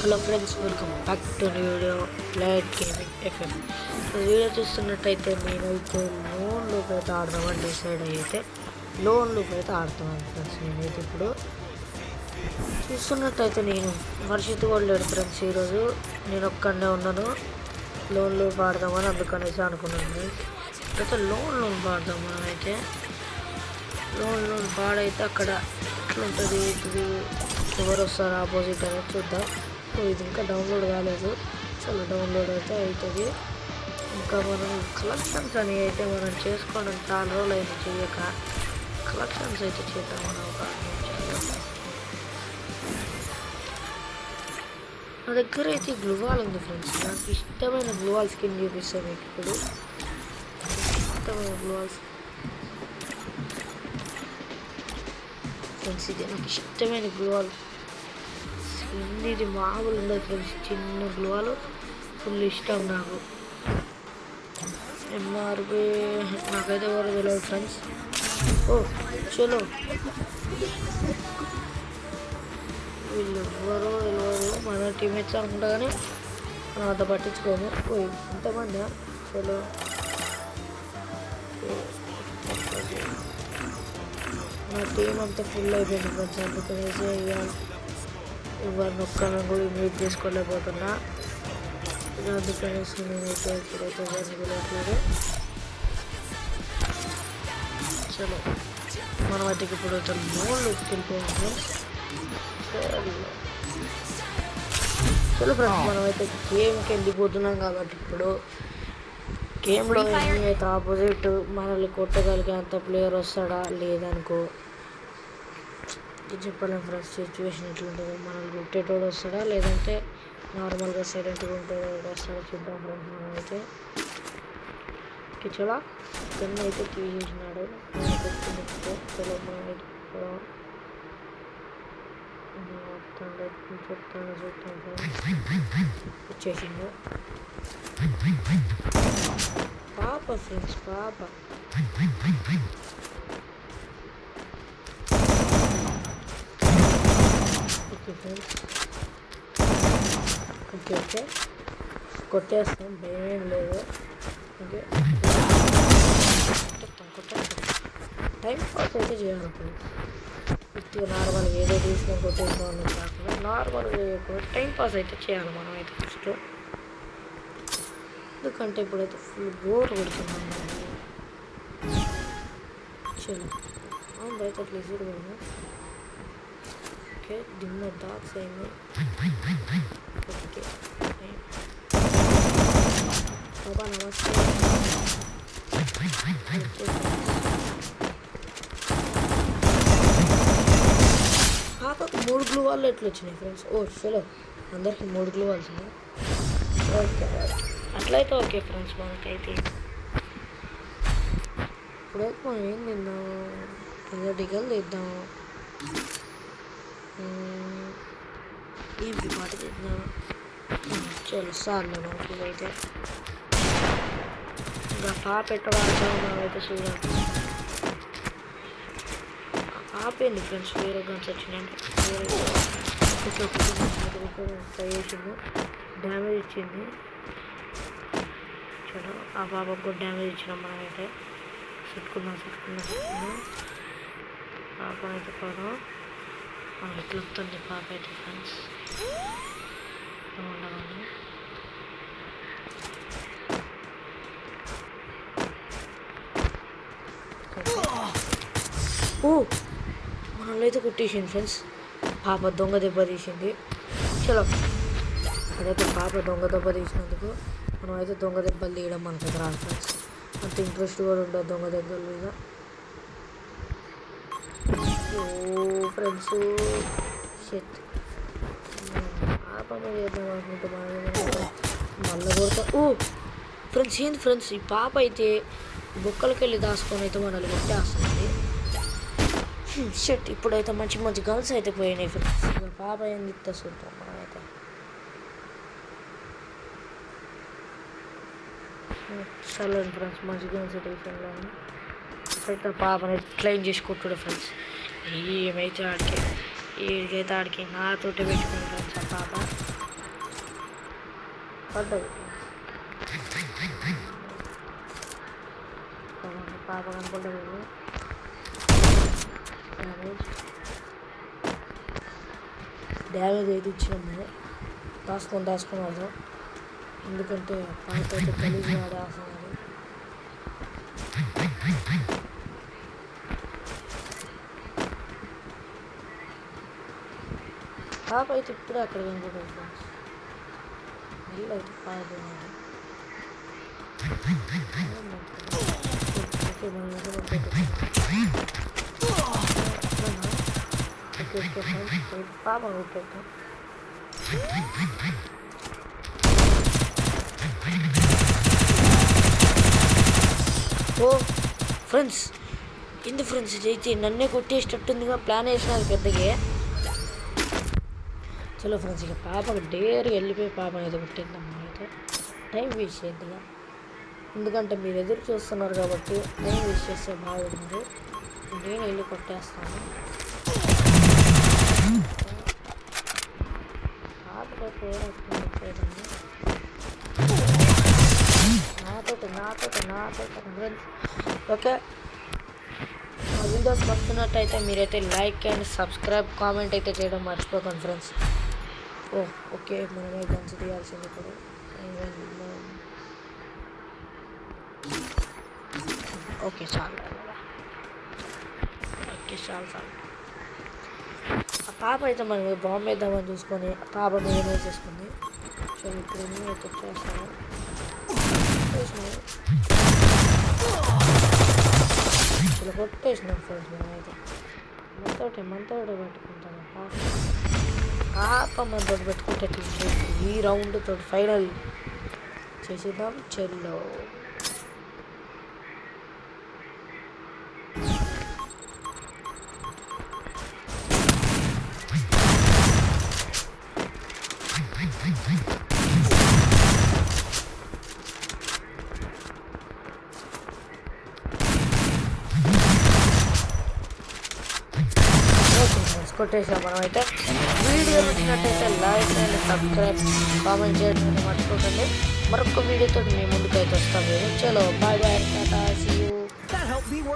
Hello friends, welcome back to video plate gaming FM. Video చూస్తున్నట్టయితే నేనైతే loan loop అయితే ఆడదామని decide అయితే loan loop అయితే ఆడుతున్నాను ఫ్రెండ్స్. నేనైతే ఇప్పుడు చూస్తున్నట్టయితే నేను వర్షిత్ కూడా లేడు ఫ్రెండ్స్. ఈరోజు నేను ఒక్కడే ఉన్నాను. లోన్ లూప్ ఆడదామని అందుకనేసి అనుకున్నాను ఫ్రెండ్స్. అయితే లోన్ లూప్ ఆడదాం. మనమైతే లోన్ పాడైతే అక్కడ ఎట్లుంటుంది, ఇది ఎవరు వస్తారు ఆపోజిట్ అనేది చూద్దాం. ఇది ఇంకా డౌన్లోడ్ కాలేదు. చాలా డౌన్లోడ్ అయితే అవుతుంది. ఇంకా మనం కలెక్షన్స్ అని అయితే మనం చేసుకోవడం చాలా రోజులు అయితే చేయక కలెక్షన్స్ అయితే చేద్దాం. మనం నా దగ్గర అయితే గ్లూవాల్ ఉంది ఫ్రెండ్స్. నాకు ఇష్టమైన గ్లూవాల్ స్కిన్ చూపిస్తాను మీకు ఇప్పుడు. ఇష్టమైన గ్లూవాల్స్ ఫ్రెండ్స్, ఇది నాకు ఇష్టమైన గ్లూవాల్ స్కిన్. ఇది మామూలు ఉండదు ఫ్రెండ్స్, చిన్న గ్లూవాలు ఫుల్ ఇష్టం నాకు. ఎంఆర్బి నాకైతే ఎవరు తెలియదు ఫ్రెండ్స్. ఓ చలో, వీళ్ళు ఎవరో తెలియదు, మన టీమేట్స్ అనుకుంటా, కానీ మనం అంత పట్టించుకోము. ఓ ఇంతమంది చలో. నా టీం అంతా ఫుల్ అయిపోయింది ఫ్రెండ్స్. అందుకనేసి ఎవరిని ఒక్కరిని కూడా ఇన్వైట్ చేసుకోలేకపోతున్నా. అందుకనేసి నేనైతే ఇప్పుడైతే ఎవరిని వెళ్ళట్లేదు. చలో మనం అయితే ఇప్పుడు లోన్ వెళ్ళిపోయాం ఫ్రెండ్స్. చలో ఫ్రెండ్స్, మనమైతే గేమ్కి వెళ్ళిపోతున్నాం కాబట్టి ఇప్పుడు గేమ్లో అయితే ఆపోజిట్ మనల్ని కొట్టగలిగే అంత ప్లేయర్ వస్తాడా లేదనుకో చెప్పలేం ఫ్రెండ్స్. సిచ్యువేషన్ ఎట్లుంటుందో, మనల్ని కొట్టేటోడు వస్తాడా లేదంటే నార్మల్గా సైలెంట్గా ఉంటేటోడు వస్తాడా చూద్దాం ఫ్రెండ్స్. మనమైతే కిచడా గన్ అయితే తీసేసినాడు. చలో మనం చెప్తాను చూద్దాం ఫ్రెండ్స్. వచ్చేసిండు పాప ఫ్రెండ్స్, పాప. ఓకే ఫ్రెండ్స్, ఓకే కొట్టేస్తాం, భయం ఏం లేదు. ఓకే కొట్టేస్తాం. టైం పాస్ అయితే చేయాలి ఫ్రెండ్స్. పూర్తిగా నార్మల్గా ఏదో తీసుకొని కొట్టేస్తాం అనేది కాకుండా నార్మల్గా టైం పాస్ అయితే చేయాలి మనం అయితే ఫస్ట్. ఎందుకంటే ఇప్పుడైతే ఫుల్ బోర్ కొడుతున్నాం. చలో బయట ప్లేస్ కూడా. ఓకే దిమ్మ డాక్స్ అయింది. ఓకే బాబా నమస్తే. పాపకు 3 గ్లూవాళ్ళు ఎట్లా వచ్చినాయి ఫ్రెండ్స్? ఓ చలో, అందరికి 3 గ్లూవాల్స్ ఉన్నాయి. ఓకే అట్లయితే ఓకే ఫ్రెండ్స్. మనకైతే ఇప్పుడైతే మనం ఏం తిందాం, టిగలు తిద్దాం, ఏం పాట తిద్దాం. చలో సార్లు మనకి ఇదైతే ఇంకా పాప ఎట్టవాడుతాం మనమైతే చూడాలి. ఆపేయండి ఫ్రెండ్స్, వేరే గన్స్ వచ్చినాయంటే వేరే ట్రై చేసింది, డ్యామేజ్ ఇచ్చింది. చలో ఆ పాపకు కూడా డ్యామేజ్ ఇచ్చినాం మనమైతే. చుట్టుకున్నాం పాప అయితే కాదు ఎట్లా వస్తుంది పాప అయితే ఫ్రెండ్స్. ఉండగానే ఓ మనల్ని అయితే కొట్టేసింది ఫ్రెండ్స్. పాప దొంగ దెబ్బ తీసింది. చలో అదైతే పాప దొంగ దెబ్బ తీసినందుకు మనం అయితే దొంగ దెబ్బలు తీయడం మనకు రాదు ఫ్రెండ్స్. అంత ఇంట్రెస్ట్ కూడా ఉండదు దొంగ దెబ్బల మీద. ఓ ఫ్రెండ్స్ షెట్ పాప మీద చేద్దాం అనుకుంటే మళ్ళీ కొడతా. ఓ ఫ్రెండ్స్ ఏంది ఫ్రెండ్స్, ఈ పాప అయితే బొక్కలకి వెళ్ళి దాచుకొని అయితే మనల్ని కొట్టేస్తుంది. షెట్ ఇప్పుడైతే మంచి మంచి గర్ల్స్ అయితే పోయినాయి ఫ్రెండ్స్. పాప ఏంది ఇస్తా చూద్దాం మనమైతే. చలో ఫ్రెండ్స్, మంచి గర్ల్స్ అయితే అయితే పాపని క్లెయిమ్ చేసి కొట్టుడు ఫ్రెండ్స్. ఏమైతే ఆడికి ఏడికైతే ఆడికి నాతోటే పెట్టుకుని ఫ్రెండ్స్ ఆ పాప. పడ్డది. పాప కనపడ్డది. డ్యామేజ్ అయితే ఇచ్చినాము. దాచుకొని వెళ్దాం, ఎందుకంటే పాప అయితే కలిసి ఆడేస్తున్నది. పాప అయితే ఇప్పుడే అక్కడ కనపడదు ఫ్రెండ్స్. మళ్ళీ అయితే పారిపోయినాడు. పాప కొట్టేద్దాం. ఓ ఫ్రెండ్స్, ఇందు ఫ్రెండ్స్ అయితే నన్నే కొట్టేసేటట్టుందిగా. ప్లాన్ వేసినది పెద్దగా. చలో ఫ్రెండ్స్, ఇక పాపకు డేర్గా వెళ్ళిపోయి పాపను అయితే కొట్టేద్దాం. అయితే టైం వేస్ట్ చేద్దాం, ఎందుకంటే మీరు ఎదురు చూస్తున్నారు కాబట్టి టైం వేస్ట్ చేస్తే బాగుంటుంది. నేను వెళ్ళి కొట్టేస్తాను. పాపకైతే నాతో ఫ్రెండ్స్. ఓకే, మా వీడియోస్ వస్తున్నట్టయితే మీరైతే లైక్ అండ్ సబ్స్క్రైబ్ కామెంట్ అయితే చేయడం మర్చిపోకండి ఫ్రెండ్స్. ఓకే, మనమే గన్స్ తీయాల్సింది ఇప్పుడు. ఓకే చాలు. ఆ పాప అయితే మనం బాంబు వేద్దామని చూసుకొని ఆ పాప మీద వేసేసుకుంది. సో ఇప్పుడు అయితే వచ్చేస్తాను. ఇలా కొట్టేసినాం ఫ్రెండ్స్. మనమైతే మనతో పెట్టుకుంటాను. పాప మనతో పెట్టుకుంటే ఈ రౌండ్ తోటి ఫైనల్ చేసేద్దాం. చెల్లో కొట్టేసాం. మనమైతే వీడియో నచ్చినట్టయితే లైక్ అండ్ సబ్స్క్రైబ్ కామెంట్ చేయడం మర్చిపోకండి. మరొక వీడియోతో మేము ముందుకైతే వస్తాం. చలో bye bye, tata, see you.